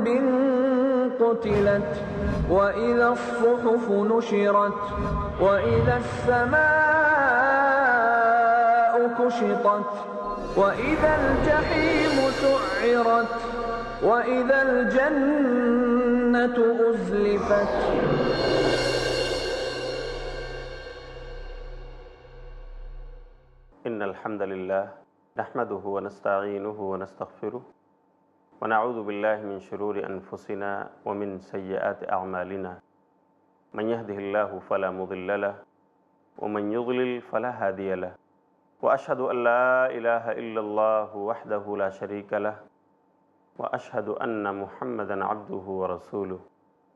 قلب قتلت وإذا الصحف نشرت وإذا السماء كشطت وإذا الجحيم سعرت وإذا الجنة أزلفت. إن الحمد لله نحمده ونستعينه ونستغفره ونعوذ بالله من شرور أنفسنا ومن سيئات أعمالنا من يهده الله فلا مضل له ومن يضلل فلا هادي له وأشهد أن لا إله إلا الله وحده لا شريك له وأشهد أن محمدا عبده ورسوله.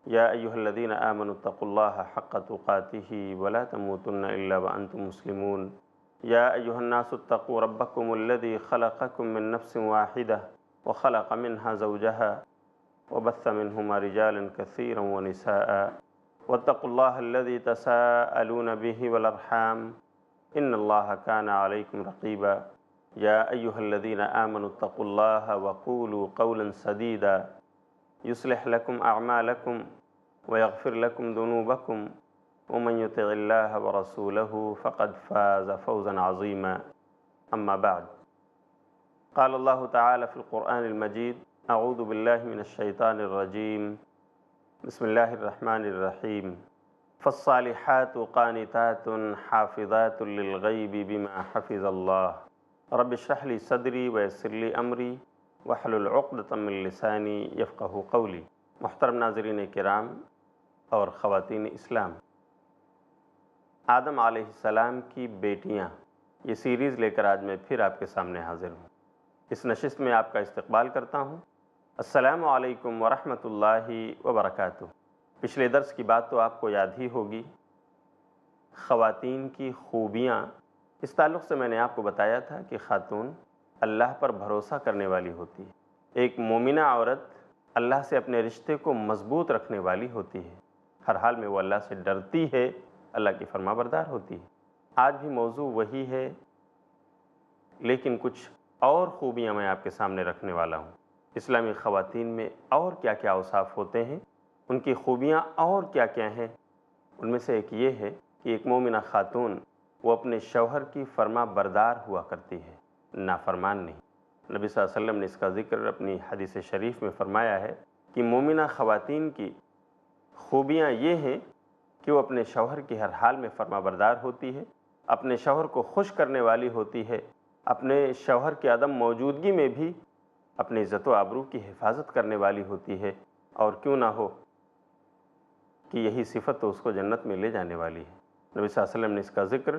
يا أيها الذين آمنوا اتقوا الله حق تقاته ولا تموتن إلا وأنتم مسلمون. يا أيها الناس اتقوا ربكم الذي خلقكم من نفس واحدة وخلق منها زوجها وبث منهما رجالا كثيرا ونساء واتقوا الله الذي تساءلون به والأرحام إن الله كان عليكم رقيبا. يا أيها الذين آمنوا اتقوا الله وقولوا قولا سديدا يصلح لكم أعمالكم ويغفر لكم ذنوبكم ومن يطع الله ورسوله فقد فاز فوزا عظيما. أما بعد، قال الله تعالى في القرآن المجيد: أعوذ بالله من الشيطان الرجيم، بسم الله الرحمن الرحيم. فالصالحات قانتات حافظات للغيب بما حفظ الله رب اشرح لي صدری ویسر لی امری واحلل عقدۃ من لسانی یفقہوا قولی. محترم ناظرین کرام اور خواتین اسلام، آدم علیہ السلام کی بیٹیاں یہ سیریز لے کر آج میں پھر آپ کے سامنے حاضر ہوں. اس نشست میں آپ کا استقبال کرتا ہوں. السلام علیکم ورحمۃ اللہ وبرکاتہ. پچھلے درس کی بات تو آپ کو یاد ہی ہوگی، خواتین کی خوبیاں. اس تعلق سے میں نے آپ کو بتایا تھا کہ خاتون اللہ پر بھروسہ کرنے والی ہوتی ہے. ایک مومنہ عورت اللہ سے اپنے رشتے کو مضبوط رکھنے والی ہوتی ہے. ہر حال میں وہ اللہ سے ڈرتی ہے، اللہ کی فرما بردار ہوتی ہے. آج بھی موضوع وہی ہے، لیکن کچھ اور خوبیاں میں آپ کے سامنے رکھنے والا ہوں. اسلامی خواتین میں اور کیا کیا اوصاف ہوتے ہیں، ان کی خوبیاں اور کیا کیا ہیں. ان میں سے ایک یہ ہے کہ ایک مومنہ خاتون وہ اپنے شوہر کی فرما بردار ہوا کرتی ہے، نافرمان نہیں. نبی صلی اللہ علیہ وسلم نے اس کا ذکر اپنی حدیث شریف میں فرمایا ہے کہ مومنہ خواتین کی خوبیاں یہ ہیں کہ وہ اپنے شوہر کی ہر حال میں فرما بردار ہوتی ہے، اپنے شوہر کو خوش کرنے والی ہوتی ہے، اپنے شوہر کی عدم موجودگی میں بھی اپنی عزت و آبرو کی حفاظت کرنے والی ہوتی ہے. اور کیوں نہ ہو کہ یہی صفت تو اس کو جنت میں لے جانے والی ہے. نبی صلی اللہ علیہ وسلم نے اس کا ذکر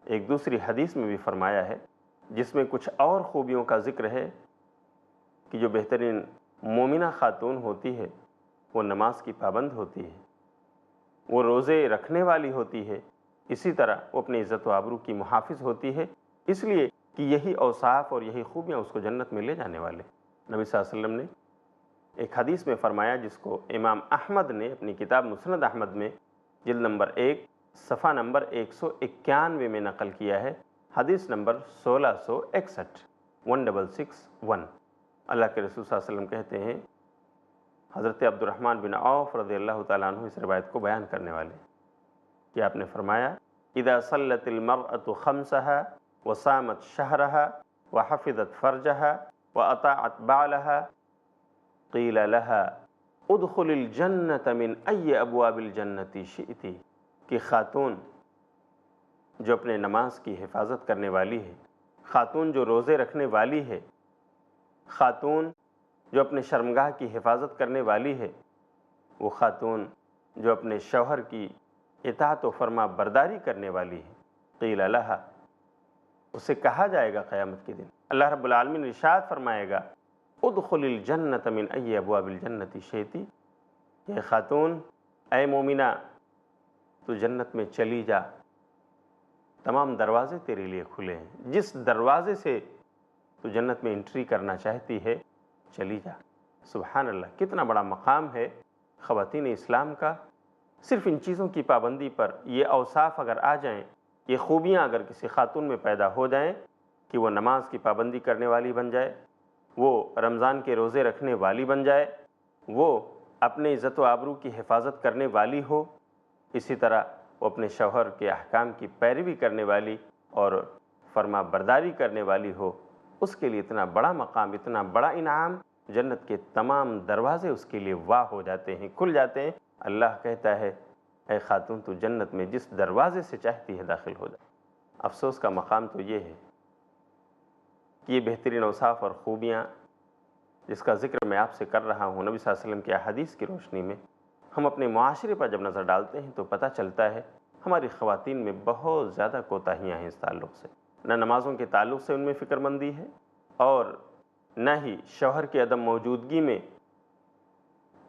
ایک دوسری حدیث میں بھی فرمایا ہے، جس میں کچھ اور خوبیوں کا ذکر ہے کہ جو بہترین مومنہ خاتون ہوتی ہے وہ نماز کی پابند ہوتی ہے، وہ روزے رکھنے والی ہوتی ہے، اسی طرح وہ اپنی عزت و آبرو کی محافظ ہوتی ہے، اس لیے کہ یہی اوصاف اور یہی خوبیاں اس کو جنت میں لے جانے والے. نبی صلی اللہ علیہ وسلم نے ایک حدیث میں فرمایا، جس کو امام احمد نے اپنی کتاب مسند احمد میں جلد نمبر 1 صفحہ نمبر 191 میں نقل کیا ہے، حدیث نمبر 1661. اللہ کے رسول صلی اللہ علیہ وسلم کہتے ہیں، حضرت عبد الرحمن بن عوف رضی اللہ تعالیٰ عنہ اس روایت کو بیان کرنے والے، کہ آپ نے فرمایا: اذا صلت المرأة خمسها وصامت شهرها وحفظت فرجها واطاعت بعلها قیل لها ادخل الجنة من ای ابواب الجنة شئت. کہ خاتون جو اپنے نماز کی حفاظت کرنے والی ہے، خاتون جو روزے رکھنے والی ہے، خاتون جو اپنے شرمگاہ کی حفاظت کرنے والی ہے، وہ خاتون جو اپنے شوہر کی اطاعت و فرما برداری کرنے والی ہے، قیل لها، اسے کہا جائے گا قیامت کے دن، اللہ رب العالمین ارشاد فرمائے گا: ادخل الجنة من ای ابواب الجنة شئت. یہ خاتون، اے مومنہ، تو جنت میں چلی جا، تمام دروازے تیرے لیے کھلے ہیں، جس دروازے سے تو جنت میں انٹری کرنا چاہتی ہے چلی جا. سبحان اللہ، کتنا بڑا مقام ہے خواتین اسلام کا. صرف ان چیزوں کی پابندی پر یہ اوصاف اگر آ جائیں، یہ خوبیاں اگر کسی خاتون میں پیدا ہو جائیں کہ وہ نماز کی پابندی کرنے والی بن جائے، وہ رمضان کے روزے رکھنے والی بن جائے، وہ اپنے عزت و آبرو کی حفاظت کرنے والی ہو، اسی طرح وہ اپنے شوہر کے احکام کی پیروی کرنے والی اور فرما برداری کرنے والی ہو، اس کے لیے اتنا بڑا مقام، اتنا بڑا انعام، جنت کے تمام دروازے اس کے لیے واہ ہو جاتے ہیں، کھل جاتے ہیں۔ اللہ کہتا ہے اے خاتون تو جنت میں جس دروازے سے چاہتی ہے داخل ہو جا۔ افسوس کا مقام تو یہ ہے کہ یہ بہترین اوصاف اور خوبیاں جس کا ذکر میں آپ سے کر رہا ہوں نبی صلی اللہ علیہ وسلم کی احادیث کی روشنی میں، ہم اپنے معاشرے پر جب نظر ڈالتے ہیں تو پتہ چلتا ہے ہماری خواتین میں بہت زیادہ کوتاہیاں ہیں اس تعلق سے۔ نہ نمازوں کے تعلق سے ان میں فکر مندی ہے، اور نہ ہی شوہر کی عدم موجودگی میں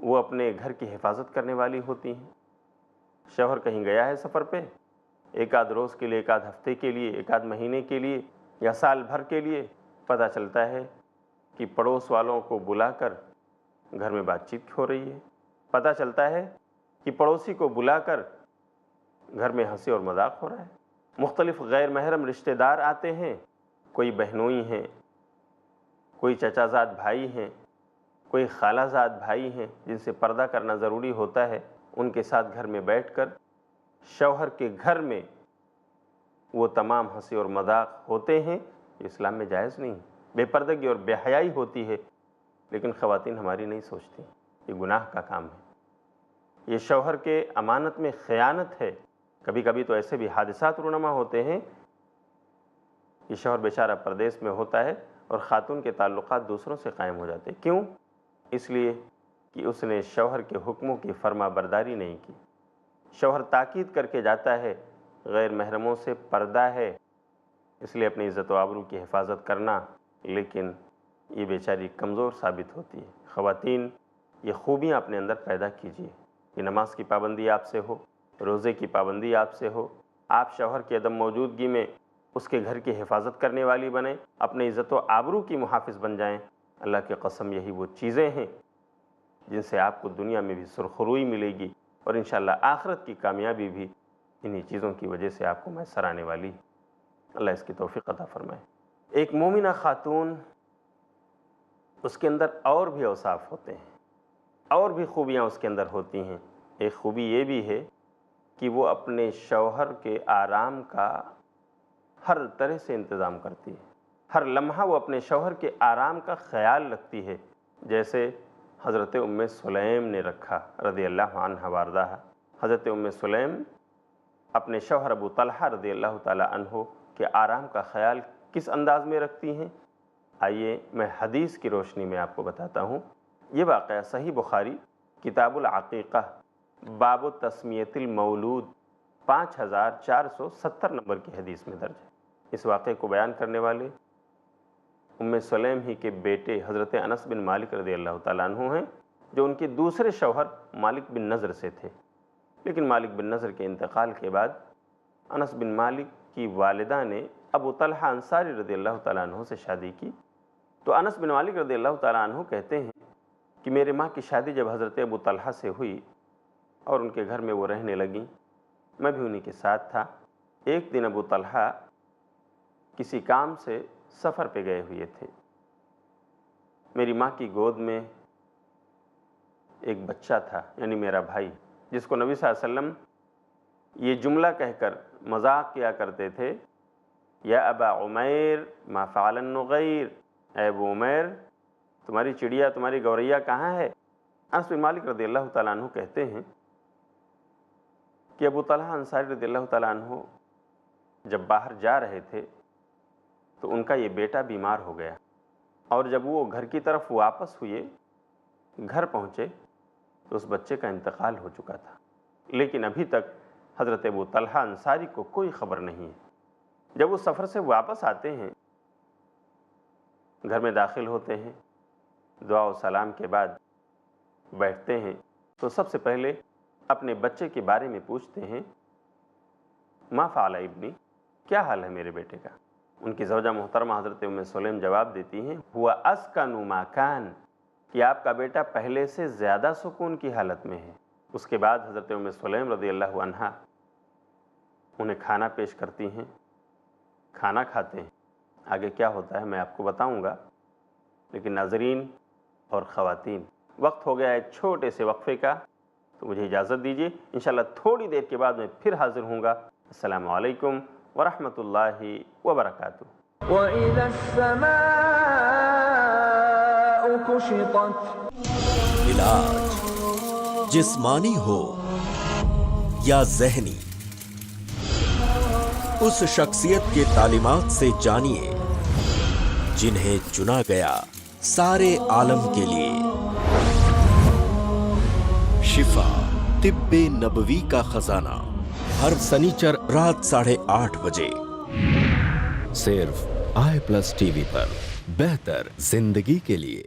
وہ اپنے گھر کی حفاظت کرنے والی ہوتی ہیں۔ شوہر کہیں گیا ہے سفر پہ، ایک آدھ روز کے لیے، ایک آدھ ہفتے کے لیے، ایک آدھ مہینے کے لیے یا سال بھر کے لیے، پتہ چلتا ہے کہ پڑوس والوں کو بلا کر گھر میں بات چیت ہو رہی ہے، پتہ چلتا ہے کہ پڑوسی کو بلا کر گھر میں ہنسی اور مذاق ہو رہا ہے، مختلف غیر محرم رشتہ دار آتے ہیں، کوئی بہنوئی ہیں، کوئی چچا زاد بھائی ہیں، کوئی خالہ زاد بھائی ہیں جن سے پردہ کرنا ضروری ہوتا ہے، ان کے ساتھ گھر میں بیٹھ کر شوہر کے گھر میں وہ تمام ہنسی اور مذاق ہوتے ہیں، یہ اسلام میں جائز نہیں، بے پردگی اور بے حیائی ہوتی ہے، لیکن خواتین ہماری نہیں سوچتی، یہ گناہ کا کام ہے، یہ شوہر کے امانت میں خیانت ہے۔ کبھی کبھی تو ایسے بھی حادثات رونما ہوتے ہیں کہ شوہر بیچارہ پردیس میں ہوتا ہے اور خاتون کے تعلقات دوسروں سے قائم ہو جاتے ہیں، کیوں؟ اس لیے کہ اس نے شوہر کے حکموں کی فرما برداری نہیں کی۔ شوہر تاکید کر کے جاتا ہے غیر محرموں سے پردہ ہے، اس لیے اپنی عزت و آبرو کی حفاظت کرنا، لیکن یہ بیچاری کمزور ثابت ہوتی ہے۔ خواتین یہ خوبیاں اپنے اندر پیدا کیجیے کہ نماز کی پابندی آپ سے ہو، روزے کی پابندی آپ سے ہو، آپ شوہر کی عدم موجودگی میں اس کے گھر کی حفاظت کرنے والی بنیں، اپنے عزت و آبرو کی محافظ بن جائیں۔ اللہ کی قسم یہی وہ چیزیں ہیں جن سے آپ کو دنیا میں بھی سرخروئی ملے گی اور انشاءاللہ آخرت کی کامیابی بھی انہی چیزوں کی وجہ سے آپ کو میسر آنے والی۔ اللہ اس کی توفیق عطا فرمائے۔ ایک مومنہ خاتون، اس کے اندر اور بھی اوصاف ہوتے ہیں، اور بھی خوبیاں اس کے اندر ہوتی ہیں۔ ایک خوبی یہ بھی ہے کہ وہ اپنے شوہر کے آرام کا ہر طرح سے انتظام کرتی ہے، ہر لمحہ وہ اپنے شوہر کے آرام کا خیال رکھتی ہے، جیسے حضرت ام سلیم نے رکھا رضی اللہ عنہ وارضاہا۔ حضرت ام سلیم اپنے شوہر ابو طلحہ رضی اللہ تعالی عنہ کے آرام کا خیال کس انداز میں رکھتی ہیں؟ آئیے میں حدیث کی روشنی میں آپ کو بتاتا ہوں۔ یہ واقعہ صحیح بخاری کتاب العقیقہ باب تسمیۃ المولود 5470 نمبر کی حدیث میں درج ہے۔ اس واقعے کو بیان کرنے والے ام سلیم ہی کے بیٹے حضرت انس بن مالک رضی اللہ تعالیٰ عنہ ہیں، جو ان کے دوسرے شوہر مالک بن نضر سے تھے، لیکن مالک بن نضر کے انتقال کے بعد انس بن مالک کی والدہ نے ابو طلحہ انصاری رضی اللہ تعالیٰ عنہ سے شادی کی۔ تو انس بن مالک رضی اللہ تعالیٰ عنہ کہتے ہیں کہ میرے ماں کی شادی جب حضرت ابو طلحہ سے ہوئی اور ان کے گھر میں وہ رہنے لگیں، میں بھی انہی کے ساتھ تھا۔ ایک دن ابو طلحہ کسی کام سے سفر پہ گئے ہوئے تھے، میری ماں کی گود میں ایک بچہ تھا، یعنی میرا بھائی، جس کو نبی صلی اللہ علیہ وسلم یہ جملہ کہہ کر مذاق کیا کرتے تھے، یا ابا عمیر ما فعل النغیر، اے ابو عمیر تمہاری چڑیا، تمہاری گوریا کہاں ہے؟ انس بن مالک رضی اللہ تعالیٰ عنہ کہتے ہیں کہ ابو طلحہ انصاری رضی اللہ تعالیٰ عنہ جب باہر جا رہے تھے تو ان کا یہ بیٹا بیمار ہو گیا، اور جب وہ گھر کی طرف واپس ہوئے، گھر پہنچے تو اس بچے کا انتقال ہو چکا تھا، لیکن ابھی تک حضرت ابو طلحہ انصاری کو کوئی خبر نہیں ہے۔ جب وہ سفر سے واپس آتے ہیں، گھر میں داخل ہوتے ہیں، دعا و سلام کے بعد بیٹھتے ہیں تو سب سے پہلے اپنے بچے کے بارے میں پوچھتے ہیں، ما فعل ابنی، کیا حال ہے میرے بیٹے کا؟ ان کی زوجہ محترمہ حضرت ام سلیم جواب دیتی ہیں، ہوا اسکن ما کان، کہ آپ کا بیٹا پہلے سے زیادہ سکون کی حالت میں ہے۔ اس کے بعد حضرت ام سلیم رضی اللہ عنہا انہیں کھانا پیش کرتی ہیں، کھانا کھاتے ہیں۔ آگے کیا ہوتا ہے میں آپ کو بتاؤں گا، لیکن ناظرین اور خواتین، وقت ہو گیا ایک چھوٹے سے وقفے کا، تو مجھے اجازت دیجیے، انشاءاللہ تھوڑی دیر کے بعد میں پھر حاضر ہوں گا۔ السلام علیکم ورحمۃ اللہ وبرکاتہ۔ وَإِذَا السَّمَاءُ كُشِطَتْ۔ علاج جسمانی ہو یا ذہنی، اس شخصیت کے تعلیمات سے جانیے جنہیں چنا گیا سارے عالم کے لیے۔ شفا طب نبوی کا خزانہ، ہر سنیچر رات 8:30 بجے، صرف i+ ٹی وی پر، بہتر زندگی کے لیے۔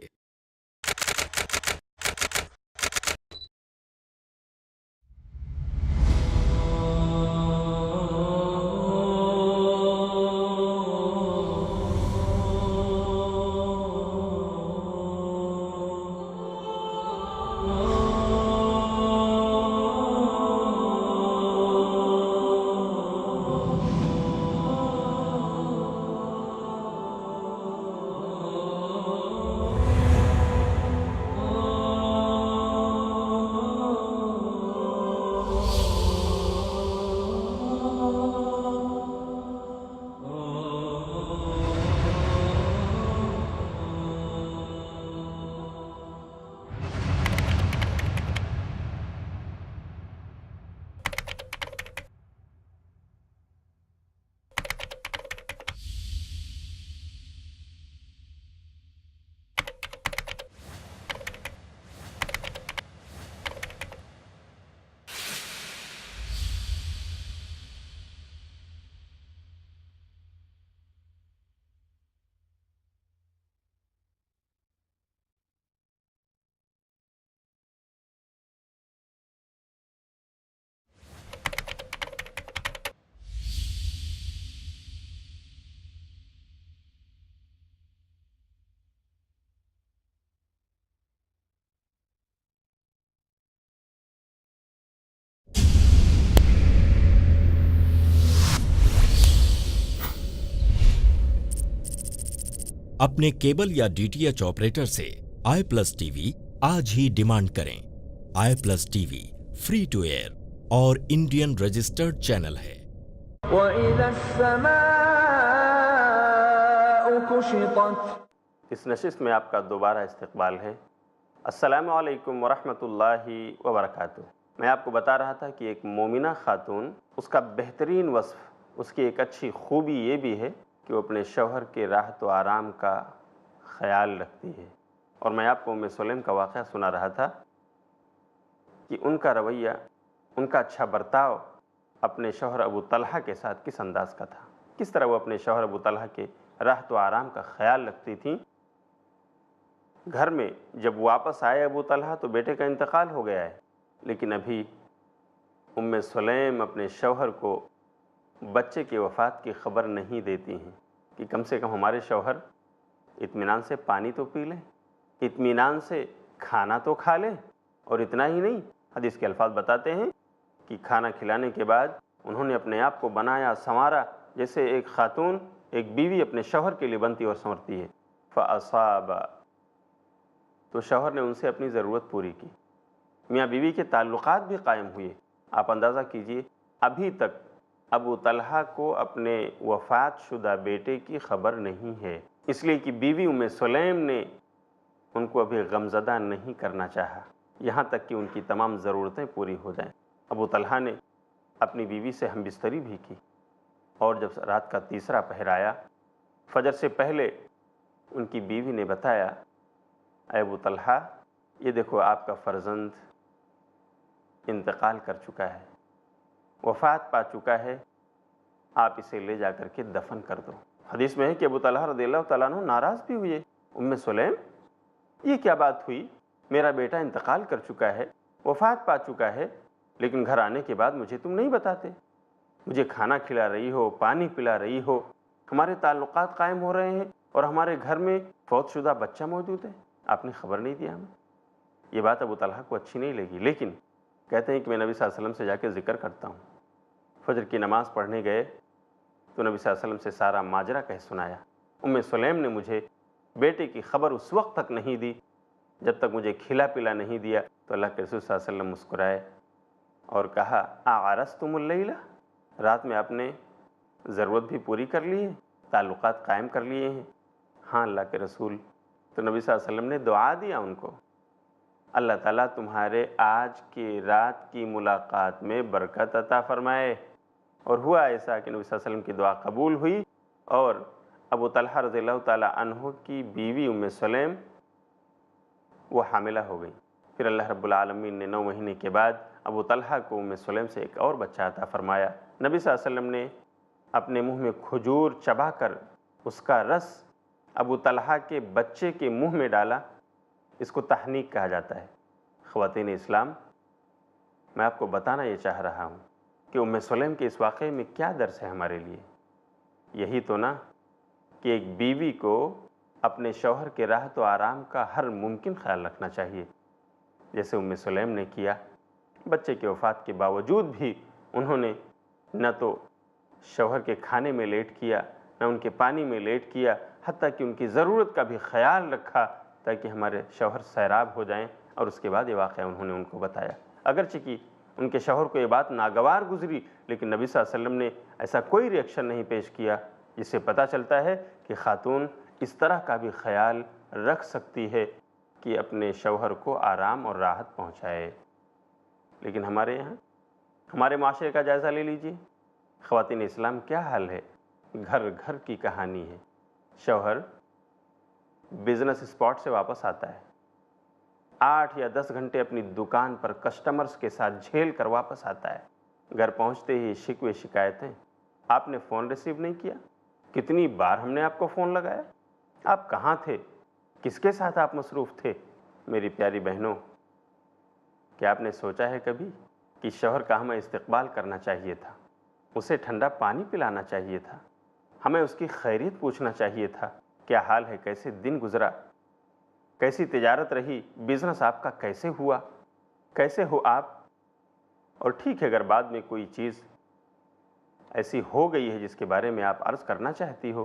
اپنے کیبل یا DTH آپریٹر سے i+ ٹی وی آج ہی ڈیمانڈ کریں۔ i+ T V free to air اور انڈین رجسٹرڈ چینل ہے۔ وَإِذَا السَّمَاءُ كُشِطَتْ۔ اس نشست میں آپ کا دوبارہ استقبال ہے۔ السلام علیکم ورحمۃ اللہ وبرکاتہ۔ میں آپ کو بتا رہا تھا کہ ایک مومنہ خاتون، اس کا بہترین وصف، اس کی ایک اچھی خوبی یہ بھی ہے کہ وہ اپنے شوہر کے راحت و آرام کا خیال رکھتی ہے۔ اور میں آپ کو ام سلیم کا واقعہ سنا رہا تھا کہ ان کا رویہ، ان کا اچھا برتاؤ اپنے شوہر ابو طلحہ کے ساتھ کس انداز کا تھا، کس طرح وہ اپنے شوہر ابو طلحہ کے راحت و آرام کا خیال رکھتی تھیں۔ گھر میں جب واپس آئے ابو طلحہ تو بیٹے کا انتقال ہو گیا ہے، لیکن ابھی ام سلیم اپنے شوہر کو بچے کی وفات کی خبر نہیں دیتی ہیں کہ کم سے کم ہمارے شوہر اطمینان سے پانی تو پی لیں، اطمینان سے کھانا تو کھا لیں۔ اور اتنا ہی نہیں، حدیث کے الفاظ بتاتے ہیں کہ کھانا کھلانے کے بعد انہوں نے اپنے آپ کو بنایا، سنوارا، جیسے ایک خاتون، ایک بیوی اپنے شوہر کے لیے بنتی اور سنورتی ہے۔ فَأَصَابَ، تو شوہر نے ان سے اپنی ضرورت پوری کی، میاں بیوی کے تعلقات بھی قائم ہوئے۔ آپ اندازہ کیجئے، ابھی تک ابو طلحہ کو اپنے وفات شدہ بیٹے کی خبر نہیں ہے، اس لیے کہ بیوی ام سلیم نے ان کو ابھی غمزدہ نہیں کرنا چاہا، یہاں تک کہ ان کی تمام ضرورتیں پوری ہو جائیں۔ ابو طلحہ نے اپنی بیوی سے ہم بستری بھی کی، اور جب رات کا تیسرا پہر آیا، فجر سے پہلے ان کی بیوی نے بتایا، اے ابو طلحہ، یہ دیکھو آپ کا فرزند انتقال کر چکا ہے، وفات پا چکا ہے، آپ اسے لے جا کر کے دفن کر دو۔ حدیث میں ہے کہ ابو طلحہ رضی اللہ تعالیٰ عنہ ناراض بھی ہوئے، ام سلیم یہ کیا بات ہوئی، میرا بیٹا انتقال کر چکا ہے، وفات پا چکا ہے، لیکن گھر آنے کے بعد مجھے تم نہیں بتاتے، مجھے کھانا کھلا رہی ہو، پانی پلا رہی ہو، ہمارے تعلقات قائم ہو رہے ہیں اور ہمارے گھر میں فوت شدہ بچہ موجود ہے، آپ نے خبر نہیں دیا ہمیں۔ یہ بات ابو طلحہ کو اچھی نہیں لگی، لیکن کہتے ہیں کہ میں نبی صلی اللہ علیہ وسلم سے جا کے ذکر کرتا ہوں۔ فجر کی نماز پڑھنے گئے تو نبی صلی اللہ علیہ وسلم سے سارا ماجرا کہہ سنایا۔ ام سلیم نے مجھے بیٹے کی خبر اس وقت تک نہیں دی جب تک مجھے کھلا پلا نہیں دیا۔ تو اللہ کے رسول صلی اللہ علیہ وسلم مسکرائے اور کہا اعرستم اللیلہ، رات میں آپ نے ضرورت بھی پوری کر لی ہے، تعلقات قائم کر لیے ہیں؟ ہاں اللہ کے رسول۔ تو نبی صلی اللہ علیہ وسلم نے دعا دیا ان کو، اللہ تعالیٰ تمہارے آج کی رات کی ملاقات میں برکت عطا فرمائے۔ اور ہوا ایسا کہ نبی صلی اللہ علیہ وسلم کی دعا قبول ہوئی اور ابو طلحہ رضی اللہ تعالیٰ عنہ کی بیوی ام سلیم وہ حاملہ ہو گئی۔ پھر اللہ رب العالمین نے 9 مہینے کے بعد ابو طلحہ کو ام سلیم سے ایک اور بچہ عطا فرمایا۔ نبی صلی اللہ علیہ وسلم نے اپنے منہ میں کھجور چبا کر اس کا رس ابو طلحہ کے بچے کے منہ میں ڈالا، اس کو تحنیک کہا جاتا ہے۔ خواتین اسلام، میں آپ کو بتانا یہ چاہ رہا ہوں کہ ام سلیم کے اس واقعے میں کیا درس ہے ہمارے لیے۔ یہی تو نا کہ ایک بیوی کو اپنے شوہر کے راحت و آرام کا ہر ممکن خیال رکھنا چاہیے، جیسے ام سلیم نے کیا۔ بچے کی وفات کے باوجود بھی انہوں نے نہ تو شوہر کے کھانے میں لیٹ کیا، نہ ان کے پانی میں لیٹ کیا، حتیٰ کہ ان کی ضرورت کا بھی خیال رکھا تاکہ ہمارے شوہر سیراب ہو جائیں۔ اور اس کے بعد یہ واقعہ انہوں نے ان کو بتایا، اگرچہ کہ ان کے شوہر کو یہ بات ناگوار گزری، لیکن نبی صلی اللہ علیہ وسلم نے ایسا کوئی ری ایکشن نہیں پیش کیا، جس سے پتہ چلتا ہے کہ خاتون اس طرح کا بھی خیال رکھ سکتی ہے کہ اپنے شوہر کو آرام اور راحت پہنچائے۔ لیکن ہمارے یہاں، ہمارے معاشرے کا جائزہ لے لیجیے، خواتین اسلام کیا حال ہے؟ گھر گھر کی کہانی ہے۔ شوہر بزنس اسپاٹ سے واپس آتا ہے، 8 یا 10 گھنٹے اپنی دکان پر کسٹمرز کے ساتھ جھیل کر واپس آتا ہے۔ گھر پہنچتے ہی شکوے شکایتیں، آپ نے فون ریسیو نہیں کیا، کتنی بار ہم نے آپ کو فون لگایا، آپ کہاں تھے، کس کے ساتھ آپ مصروف تھے؟ میری پیاری بہنوں، کیا آپ نے سوچا ہے کبھی کہ شوہر کا ہمیں استقبال کرنا چاہیے تھا، اسے ٹھنڈا پانی پلانا چاہیے تھا، ہمیں اس کی خیریت پوچھنا چاہیے تھا، کیا حال ہے، کیسے دن گزرا، کیسی تجارت رہی، بزنس آپ کا کیسے ہوا، کیسے ہو آپ؟ اور ٹھیک ہے، اگر بعد میں کوئی چیز ایسی ہو گئی ہے جس کے بارے میں آپ عرض کرنا چاہتی ہو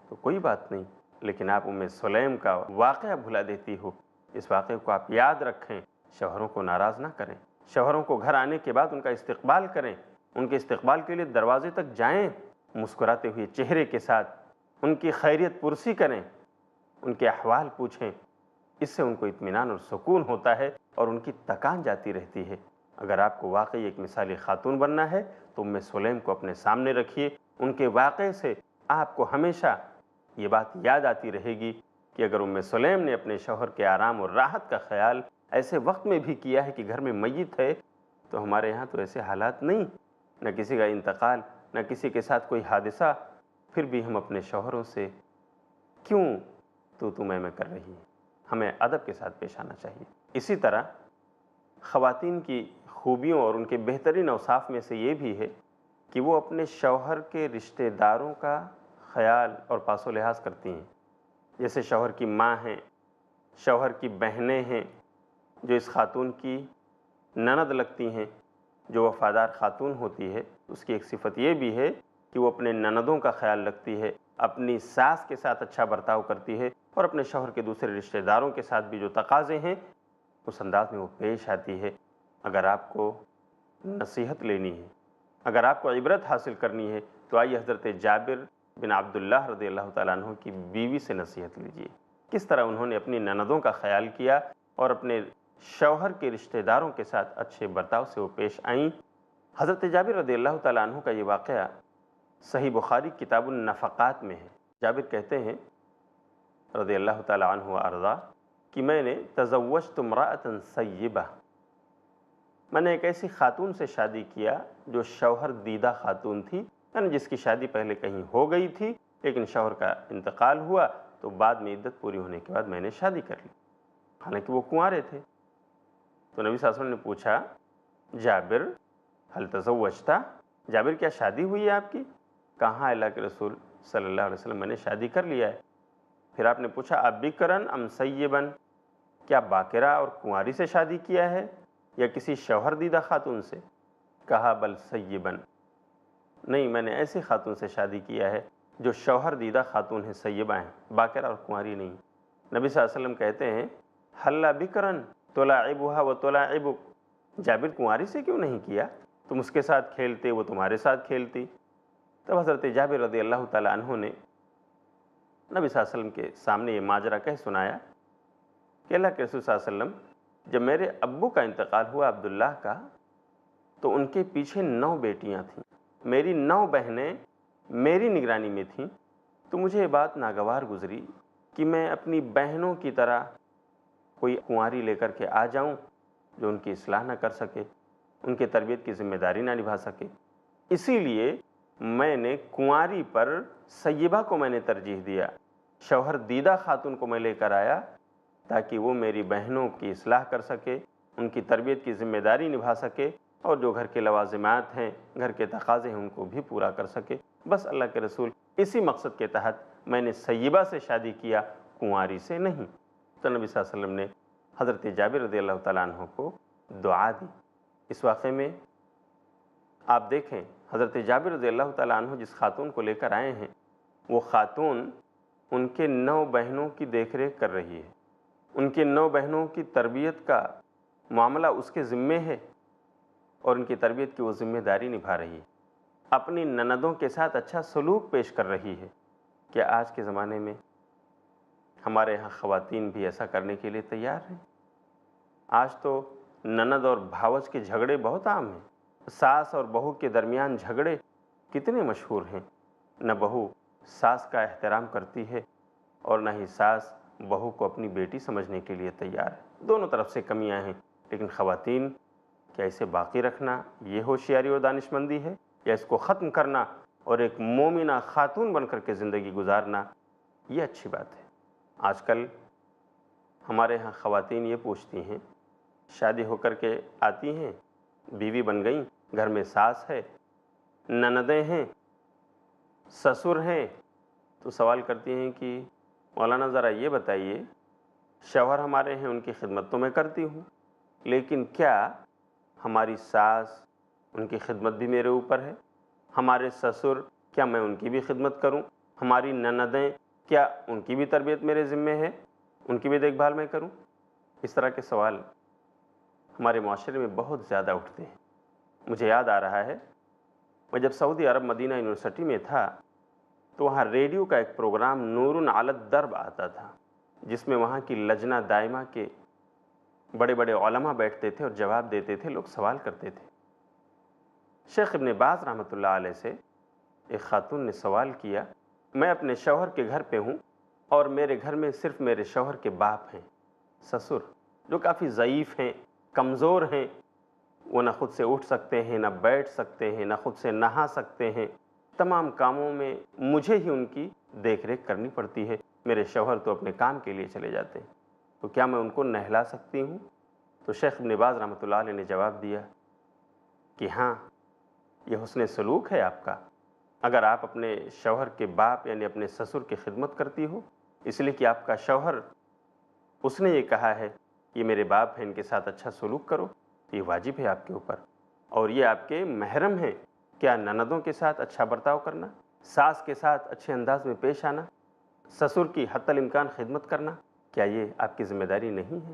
تو کوئی بات نہیں، لیکن آپ ام سلیم کا واقعہ بھلا دیتی ہو۔ اس واقعے کو آپ یاد رکھیں، شوہروں کو ناراض نہ کریں، شوہروں کو گھر آنے کے بعد ان کا استقبال کریں، ان کے استقبال کے لیے دروازے تک جائیں، مسکراتے ہوئے چہرے کے ساتھ ان کی خیریت پرسی کریں، ان کے احوال پوچھیں، اس سے ان کو اطمینان اور سکون ہوتا ہے اور ان کی تکان جاتی رہتی ہے۔ اگر آپ کو واقعی ایک مثالی خاتون بننا ہے تو ام سلیم کو اپنے سامنے رکھیے، ان کے واقعے سے آپ کو ہمیشہ یہ بات یاد آتی رہے گی کہ اگر ام سلیم نے اپنے شوہر کے آرام اور راحت کا خیال ایسے وقت میں بھی کیا ہے کہ گھر میں میت ہے، تو ہمارے یہاں تو ایسے حالات نہیں، نہ کسی کا انتقال، نہ کسی کے ساتھ کوئی حادثہ، پھر بھی ہم اپنے شوہروں سے کیوں تو میں کر رہی ہیں؟ ہمیں ادب کے ساتھ پیش آنا چاہیے۔ اسی طرح خواتین کی خوبیوں اور ان کے بہترین اوصاف میں سے یہ بھی ہے کہ وہ اپنے شوہر کے رشتہ داروں کا خیال اور پاس و لحاظ کرتی ہیں، جیسے شوہر کی ماں ہیں، شوہر کی بہنیں ہیں، جو اس خاتون کی نند لگتی ہیں۔ جو وفادار خاتون ہوتی ہے اس کی ایک صفت یہ بھی ہے کہ وہ اپنے نندوں کا خیال رکھتی ہے، اپنی ساس کے ساتھ اچھا برتاؤ کرتی ہے اور اپنے شوہر کے دوسرے رشتہ داروں کے ساتھ بھی جو تقاضے ہیں اس انداز میں وہ پیش آتی ہے۔ اگر آپ کو نصیحت لینی ہے، اگر آپ کو عبرت حاصل کرنی ہے تو آئیے حضرت جابر بن عبداللہ رضی اللہ تعالیٰ عنہ کی بیوی سے نصیحت لیجیے، کس طرح انہوں نے اپنی نندوں کا خیال کیا اور اپنے شوہر کے رشتہ داروں کے ساتھ اچھے برتاؤ سے وہ پیش آئیں۔ حضرت جابر رضی اللہ تعالیٰ عنہ کا یہ واقعہ صحیح بخاری کتاب النفقات میں ہے۔ جابر کہتے ہیں رضی اللہ تعالیٰ عنہ وارضا کہ میں نے تزوجت امرأۃ سیبہ، میں نے ایک ایسی خاتون سے شادی کیا جو شوہر دیدہ خاتون تھی، یعنی جس کی شادی پہلے کہیں ہو گئی تھی لیکن شوہر کا انتقال ہوا تو بعد میں عدت پوری ہونے کے بعد میں نے شادی کر لی، حالانکہ وہ کنوارے تھے۔ تو نبی صلی اللہ علیہ وسلم نے پوچھا جابر حل تزوجتا، جابر کیا شادی ہوئی ہے آپ کی؟ کہاں اللہ کے رسول صلی اللہ علیہ وسلم میں نے شادی کر لیا ہے۔ پھر آپ نے پوچھا ابکرن ام سیبن، کیا باکرہ اور کنواری سے شادی کیا ہے یا کسی شوہر دیدہ خاتون سے؟ کہا بل سیبن، نہیں میں نے ایسی خاتون سے شادی کیا ہے جو شوہر دیدہ خاتون ہیں، سیبہ ہیں، باکرہ اور کنواری نہیں۔ نبی صلی اللہ علیہ وسلم کہتے ہیں حل بکرن تلاعبها وتلاعبک، جابر کنواری سے کیوں نہیں کیا؟ تم اس کے ساتھ کھیلتے، وہ تمہارے ساتھ کھیلتی۔ تب حضرت جابر رضی اللہ تعالی عنہ نے نبی صلی اللہ علیہ وسلم کے سامنے یہ ماجرا کہہ سنایا کہ اللہ کے رسول صلی اللہ علیہ وسلم، جب میرے ابو کا انتقال ہوا عبداللہ کا، تو ان کے پیچھے 9 بیٹیاں تھیں، میری 9 بہنیں میری نگرانی میں تھیں، تو مجھے یہ بات ناگوار گزری کہ میں اپنی بہنوں کی طرح کوئی کنواری لے کر کے آ جاؤں جو ان کی اصلاح نہ کر سکے، ان کے تربیت کی ذمہ داری نہ نبھا سکے۔ اسی لیے میں نے کنواری پر سیبہ کو میں نے ترجیح دیا، شوہر دیدہ خاتون کو میں لے کر آیا تاکہ وہ میری بہنوں کی اصلاح کر سکے، ان کی تربیت کی ذمہ داری نبھا سکے، اور جو گھر کے لوازمات ہیں، گھر کے تقاضے ہیں، ان کو بھی پورا کر سکے۔ بس اللہ کے رسول اسی مقصد کے تحت میں نے سیبہ سے شادی کیا، کنواری سے نہیں۔ تو نبی صلی اللہ علیہ وسلم نے حضرت جابر رضی اللہ تعالیٰ عنہ کو دعا دی۔ اس واقعے میں آپ دیکھیں حضرت جابر رضی اللہ تعالیٰ عنہ جس خاتون کو لے کر آئے ہیں، وہ خاتون ان کے 9 بہنوں کی دیکھ ریکھ کر رہی ہے، ان کے 9 بہنوں کی تربیت کا معاملہ اس کے ذمے ہے، اور ان کی تربیت کی وہ ذمہ داری نبھا رہی ہے، اپنی نندوں کے ساتھ اچھا سلوک پیش کر رہی ہے۔ کیا آج کے زمانے میں ہمارے ہاں خواتین بھی ایسا کرنے کے لیے تیار ہیں؟ آج تو نند اور بھاوج کے جھگڑے بہت عام ہیں، ساس اور بہو کے درمیان جھگڑے کتنے مشہور ہیں۔ نہ بہو ساس کا احترام کرتی ہے اور نہ ہی ساس بہو کو اپنی بیٹی سمجھنے کے لیے تیار ہے۔ دونوں طرف سے کمیاں ہیں، لیکن خواتین کیا اسے باقی رکھنا یہ ہوشیاری اور دانش مندی ہے، یا اس کو ختم کرنا اور ایک مومنہ خاتون بن کر کے زندگی گزارنا یہ اچھی بات ہے؟ آج کل ہمارے ہاں خواتین یہ پوچھتی ہیں، شادی ہو کر کے آتی ہیں، بیوی بن گئیں، گھر میں ساس ہے، نندیں ہیں، سسر ہیں، تو سوال کرتی ہیں کہ مولانا ذرا یہ بتائیے، شوہر ہمارے ہیں، ان کی خدمت تو میں کرتی ہوں، لیکن کیا ہماری ساس ان کی خدمت بھی میرے اوپر ہے؟ ہمارے سسر کیا میں ان کی بھی خدمت کروں؟ ہماری نندیں کیا ان کی بھی تربیت میرے ذمے ہے؟ ان کی بھی دیکھ بھال میں کروں؟ اس طرح کے سوال ہمارے معاشرے میں بہت زیادہ اٹھتے ہیں۔ مجھے یاد آ رہا ہے، میں جب سعودی عرب مدینہ یونیورسٹی میں تھا تو وہاں ریڈیو کا ایک پروگرام نور علی الدرب آتا تھا، جس میں وہاں کی لجنہ دائمہ کے بڑے بڑے علماء بیٹھتے تھے اور جواب دیتے تھے، لوگ سوال کرتے تھے۔ شیخ ابن باز رحمۃ اللہ علیہ سے ایک خاتون نے سوال کیا، میں اپنے شوہر کے گھر پہ ہوں اور میرے گھر میں صرف میرے شوہر کے باپ ہیں، سسر، جو کافی ضعیف ہیں، کمزور ہیں، وہ نہ خود سے اٹھ سکتے ہیں، نہ بیٹھ سکتے ہیں، نہ خود سے نہا سکتے ہیں، تمام کاموں میں مجھے ہی ان کی دیکھ ریکھ کرنی پڑتی ہے، میرے شوہر تو اپنے کام کے لیے چلے جاتے ہیں، تو کیا میں ان کو نہلا سکتی ہوں؟ تو شیخ ابن باز رحمۃ اللہ علیہ نے جواب دیا کہ ہاں، یہ حسن سلوک ہے آپ کا، اگر آپ اپنے شوہر کے باپ یعنی اپنے سسر کی خدمت کرتی ہو، اس لیے کہ آپ کا شوہر اس نے یہ کہا ہے یہ میرے باپ ہیں، ان کے ساتھ اچھا سلوک کرو، یہ واجب ہے آپ کے اوپر، اور یہ آپ کے محرم ہیں، کیا نندوں کے ساتھ اچھا برتاؤ کرنا، ساس کے ساتھ اچھے انداز میں پیش آنا، سسر کی حتی الامکان خدمت کرنا، کیا یہ آپ کی ذمہ داری نہیں ہے؟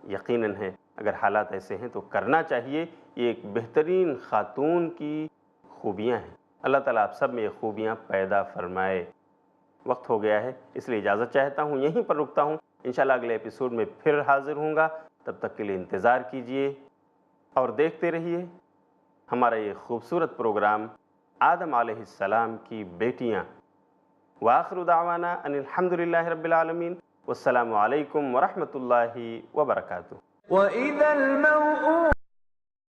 یقیناً ہے، اگر حالات ایسے ہیں تو کرنا چاہیے، یہ ایک بہترین خاتون کی خوبیاں ہیں۔ اللہ تعالیٰ آپ سب میں یہ خوبیاں پیدا فرمائے۔ وقت ہو گیا ہے، اس لیے اجازت چاہتا ہوں، یہیں پر رکتا ہوں، انشاءاللہ اگلے ایپیسوڈ میں پھر حاضر ہوں گا، تب تک کے لیے انتظار کیجئے اور دیکھتے رہیے ہمارا یہ خوبصورت پروگرام آدم علیہ السلام کی بیٹیاں۔ وآخر دعوانا ان الحمدللہ رب العالمین، والسلام علیکم ورحمۃ اللہ وبرکاتہ۔ وَإِذَا الْمَوْءُودَةُ